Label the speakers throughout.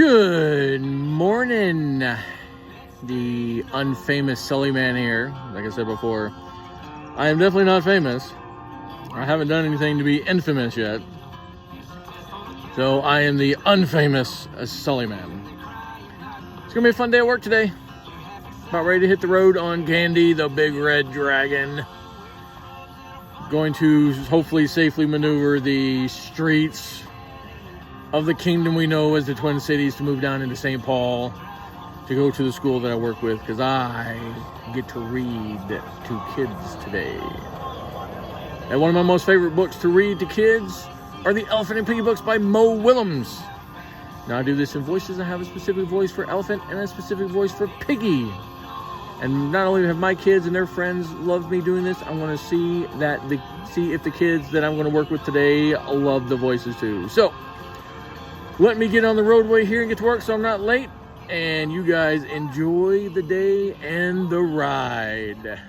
Speaker 1: Good morning, the unfamous Sully Man here. Like I said before, I am definitely not famous. I haven't done anything to be infamous yet. So I am the unfamous Sully Man. It's gonna be a fun day at work today. About ready to hit the road on Candy, the big red dragon. Going to hopefully safely maneuver the streets of the kingdom we know as the Twin Cities to move down into St. Paul to go to the school that I work with, because I get to read to kids today. And one of my most favorite books to read to kids are the Elephant and Piggy books by Mo Willems. Now I do this in voices. I have a specific voice for Elephant and a specific voice for Piggy. And not only have my kids and their friends loved me doing this, I want to see if the kids that I'm going to work with today love the voices too. So let me get on the roadway here and get to work so I'm not late. And you guys enjoy the day and the ride.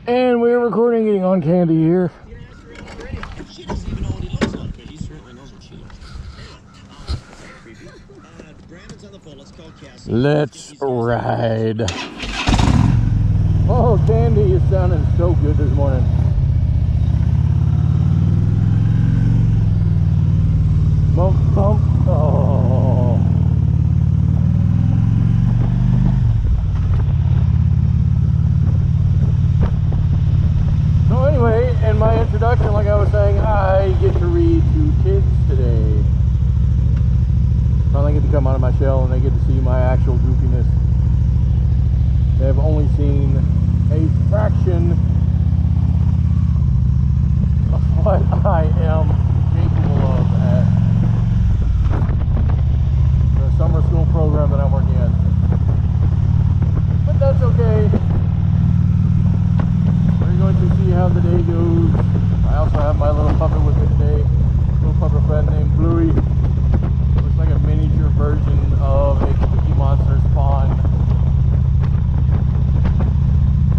Speaker 1: And we're recording, getting on Candy here.
Speaker 2: She doesn't even know what he looks like, but he certainly knows what she looks like. Brandon's on the phone. Let's call Cassie.
Speaker 1: Let's ride. Oh, Candy is sounding so good this morning. Bump, bump. Oh. So anyway, in my introduction, like I was saying, I get to read to kids today. Finally get to come out of my shell and they get to see my actual goofiness. They have only seen a fraction of what I am capable of at the summer school program that I'm working at. But that's okay. We're going to see how the day goes. I also have my little puppet with me today. Little puppet friend named Bluey. Looks like a miniature version of a Cookie Monster spawn.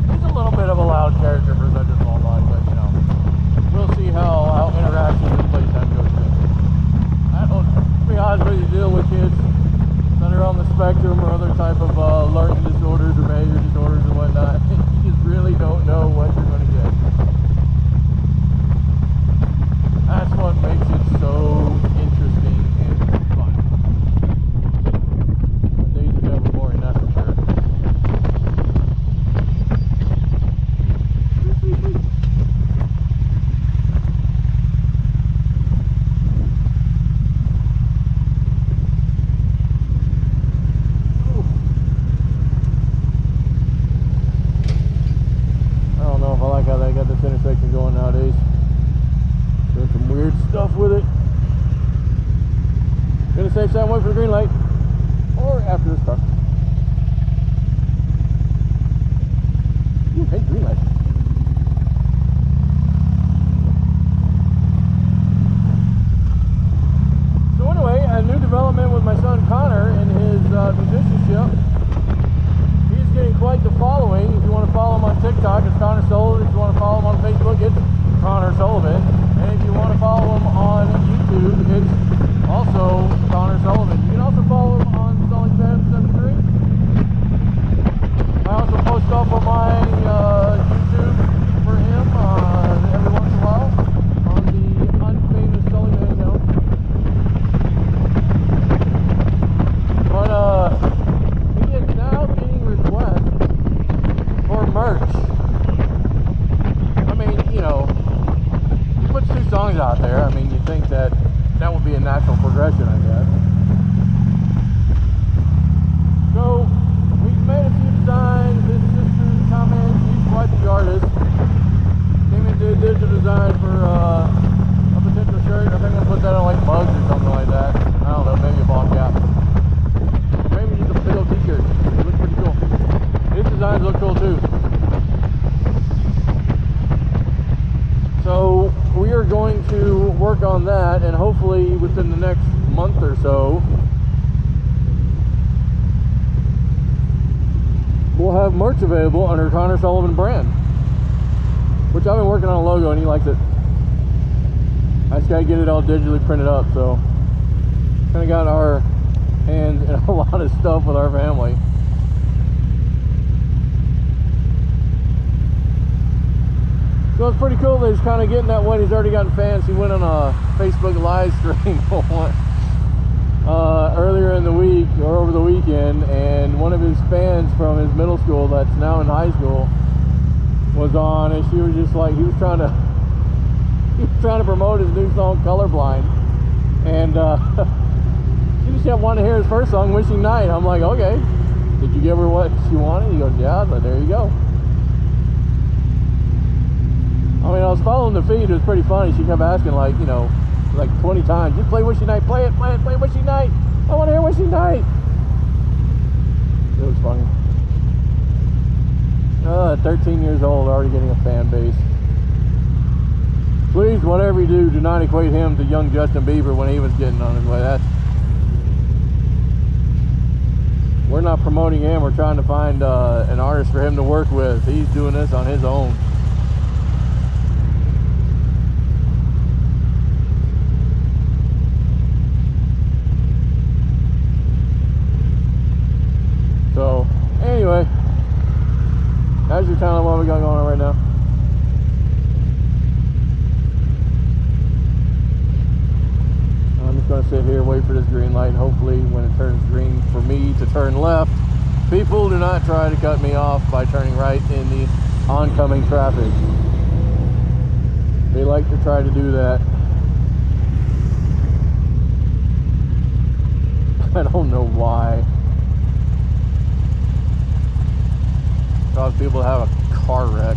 Speaker 1: He's a little bit of a loud character for such a small body, but you know, we'll see how interactions and playtime goes. I don't, to be honest with you, deal with kids that are on the spectrum or other type of learning disorders or behavior disorders and whatnot. You just really don't know what you're going to get. That's what makes it so interesting and fun. The days are never boring, that's for sure. Intersection going nowadays. Doing some weird stuff with it. Gonna save time, wait for the green light. Or after this car. Ooh, hey, green light. So anyway, a new development with my son Connor and his musicianship. He's getting quite the following. If you want to follow him on TikTok, it's Connor Sullivan. If you want to follow him on Facebook, it's Connor Sullivan. And if you want to follow him on YouTube, it's also Connor Sullivan. You can also follow him on SullyFan73. I also post stuff on my YouTube for him every once in a while on the unfamous Sully Man channel. But he is now getting requests for merch. I mean, you know, he puts 2 songs out there. I mean, you think that would be a natural progression, I guess. So, we've made a few designs. His sister's comments. She's quite the artist. Came in did digital design for a potential shirt. I think I'm going to put that on like mugs or something like that. I don't know, maybe a ball cap. Maybe just a big old t-shirt. It looks pretty cool. His designs look cool too. So we are going to work on that, and hopefully within the next month or so we'll have merch available under Connor Sullivan brand, which I've been working on a logo and he likes it. I just gotta get it all digitally printed up. So kind of got our hands in a lot of stuff with our family. So it's pretty cool that he's kind of getting that way. He's already gotten fans. He went on a Facebook live stream earlier in the week or over the weekend, and one of his fans from his middle school that's now in high school was on, and she was just like, he was trying to promote his new song Colorblind, and she just kept wanting to hear his first song, Wishing Night. I'm like, okay, did you give her what she wanted? He goes, yeah. I was like, there you go. I mean, I was following the feed. It was pretty funny. She kept asking, like, you know, like 20 times, just play Wishing Night, play it, play Wishing Night. I want to hear Wishing Night. It was funny. 13 years old, already getting a fan base. Please, whatever you do not equate him to young Justin Bieber when he was getting on his way. We're not promoting him. We're trying to find an artist for him to work with. He's doing this on his own. So, anyway, that's your kind of what we got going on right now. I'm just going to sit here, wait for this green light, and hopefully when it turns green for me to turn left, people do not try to cut me off by turning right in the oncoming traffic. They like to try to do that. I don't know why. Cause people to have a car wreck.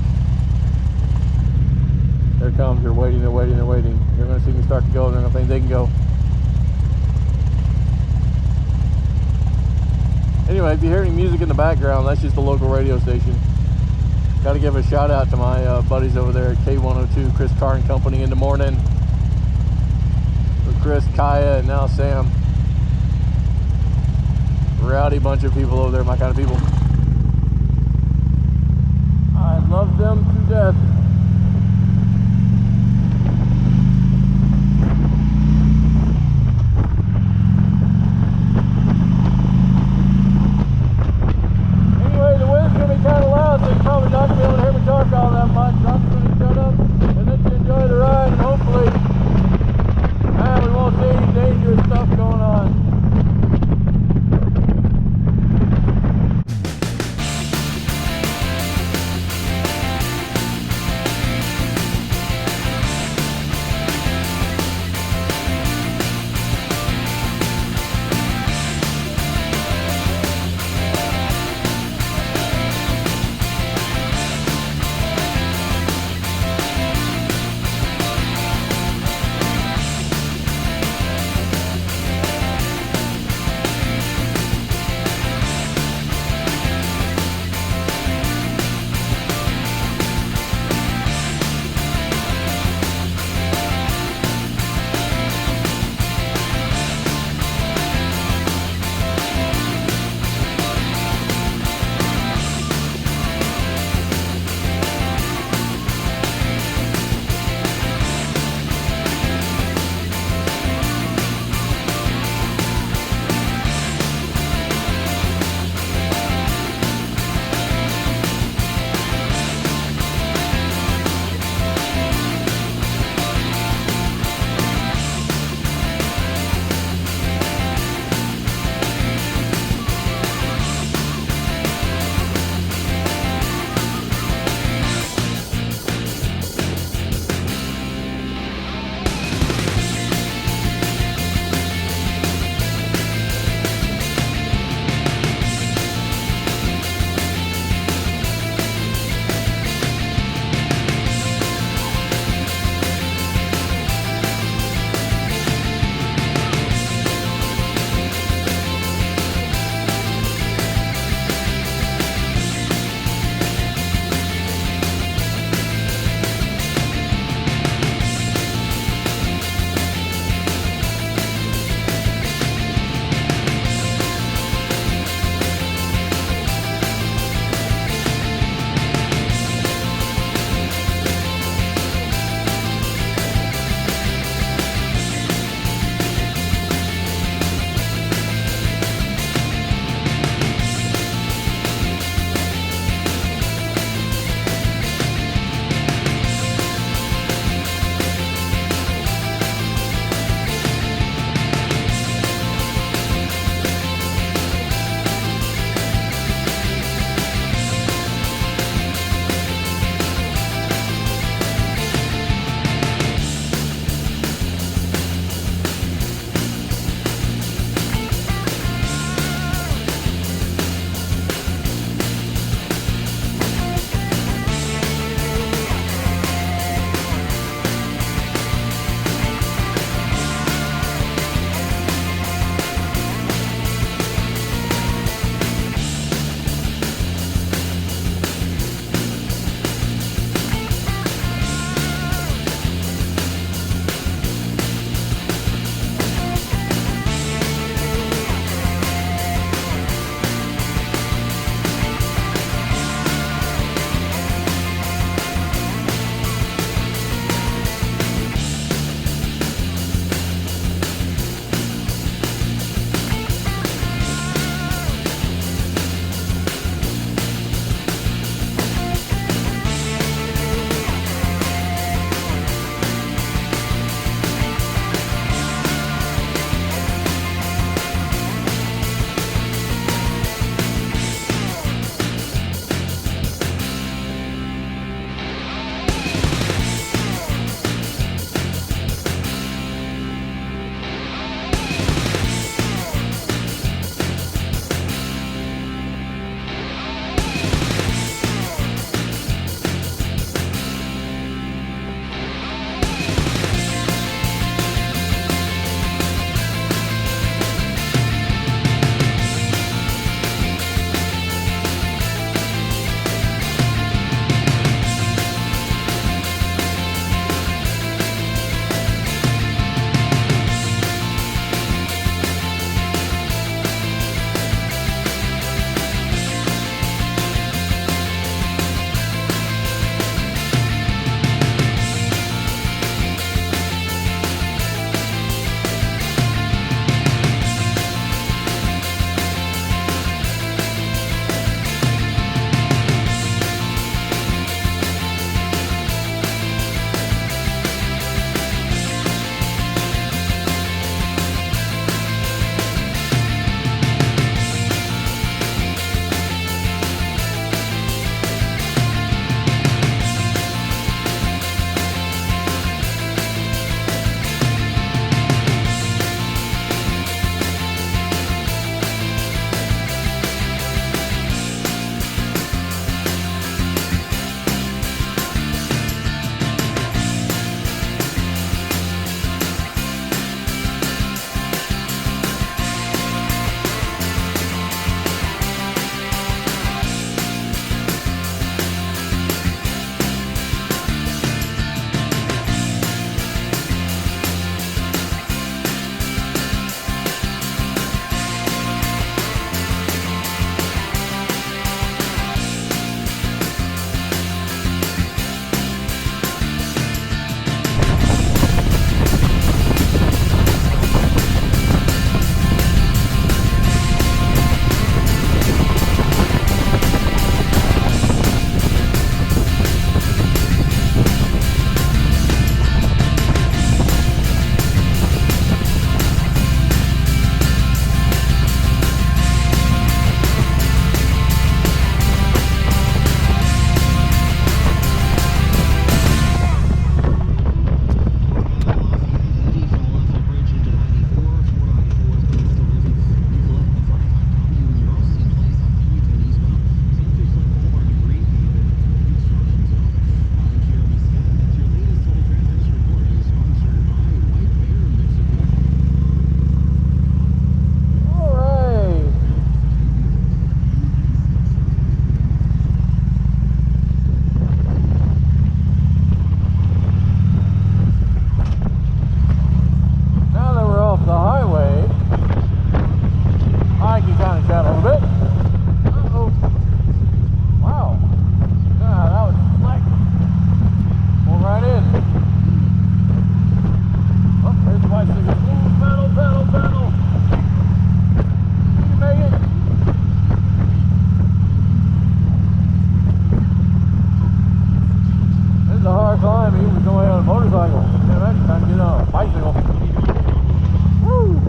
Speaker 1: There it comes, they're waiting, they're waiting, they're waiting. They're gonna see me start to go, they're gonna think they can go. Anyway, if you hear any music in the background, that's just a local radio station. Gotta give a shout out to my buddies over there at K102, Chris Car and Company in the morning. With Chris, Kaya, and now Sam. Rowdy bunch of people over there, my kind of people. I love them to death. Anyway, the wind's going to be kind of loud, so you're probably not going to be able to hear me talk all that much. So I'm just going to shut up and let you enjoy the ride, and hopefully we won't see any dangerous stuff going on. Ooh, pedal, pedal, pedal. You can make it. This is a hard climb even going on a motorcycle. Can't imagine trying to get on a bicycle. Woo!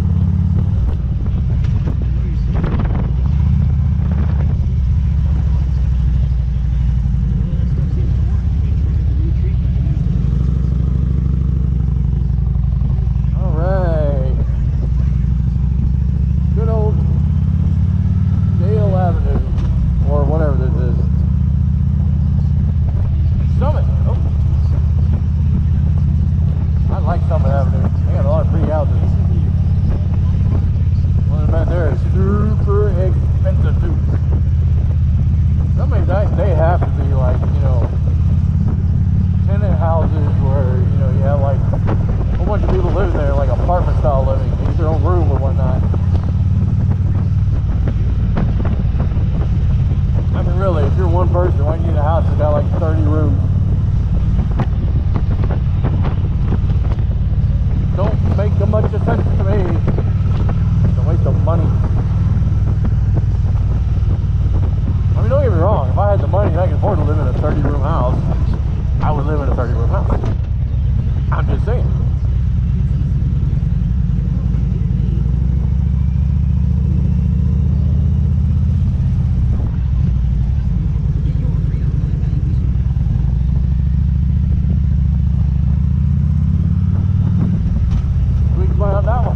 Speaker 1: They have to be like, you know, tenant houses where, you know, you have like a whole bunch of people living there, like apartment style living, each their own room or whatnot. I mean, really, if you're one person, why do you need a house that's got like 30 rooms? Don't make much sense to me. It's a waste of money. I mean, don't get me wrong, if I had the money and I could afford to live in a 30-room house, I would live in a 30-room house. I'm just saying. Squeak by on that one.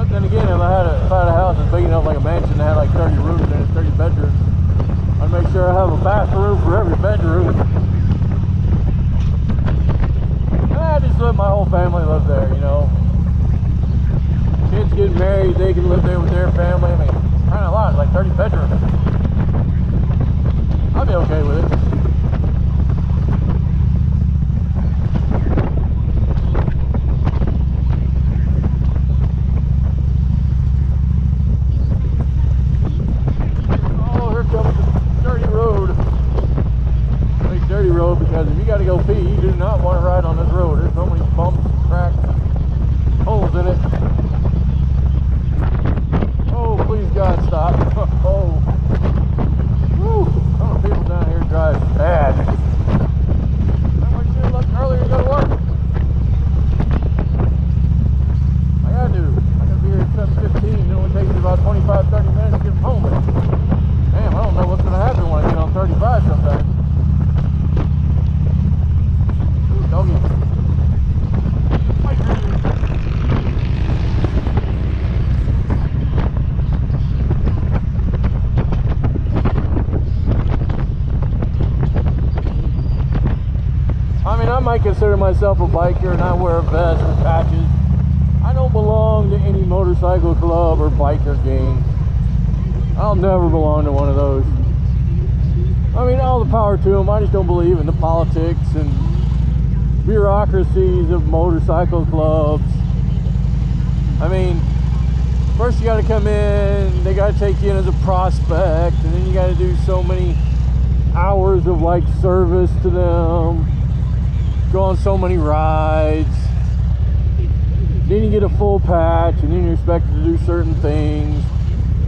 Speaker 1: Then again, if I had a house that's big enough, like a mansion that had like 30 rooms in it, 30 bedrooms, I'd make sure I have a bathroom for every bedroom. And I just let my whole family live there, you know. Kids getting married, they can live there with their family. I mean, kind of a lot, like 30 bedrooms. I'd be okay with it. Because if you got to go pee, you do not want to ride on this road. There's so many bumps, cracks, holes in it. Oh, please God, stop. Oh. Woo. Some of the people down here drive bad. I want you to look earlier to go to work. I gotta do. I gotta be here at 7:15. It only takes me about 25-30 minutes to get home. Damn, I don't know what's gonna happen when I get on 35 sometimes. Doggy. I mean, I might consider myself a biker and I wear a vest and patches. I don't belong to any motorcycle club or biker gang. I'll never belong to one of those. I mean, all the power to them. I just don't believe in the politics and bureaucracies of motorcycle clubs. I mean, first you got to come in, they got to take you in as a prospect, and then you got to do so many hours of like service to them, go on so many rides, then you get a full patch, and then you're expected to do certain things.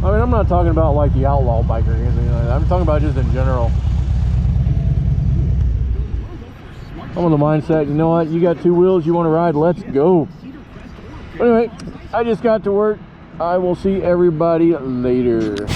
Speaker 1: I mean, I'm not talking about like the outlaw biker or anything like that. I'm talking about just in general. I'm on the mindset, you know what, you got two wheels, you want to ride, let's go. Anyway, I just got to work. I will see everybody later.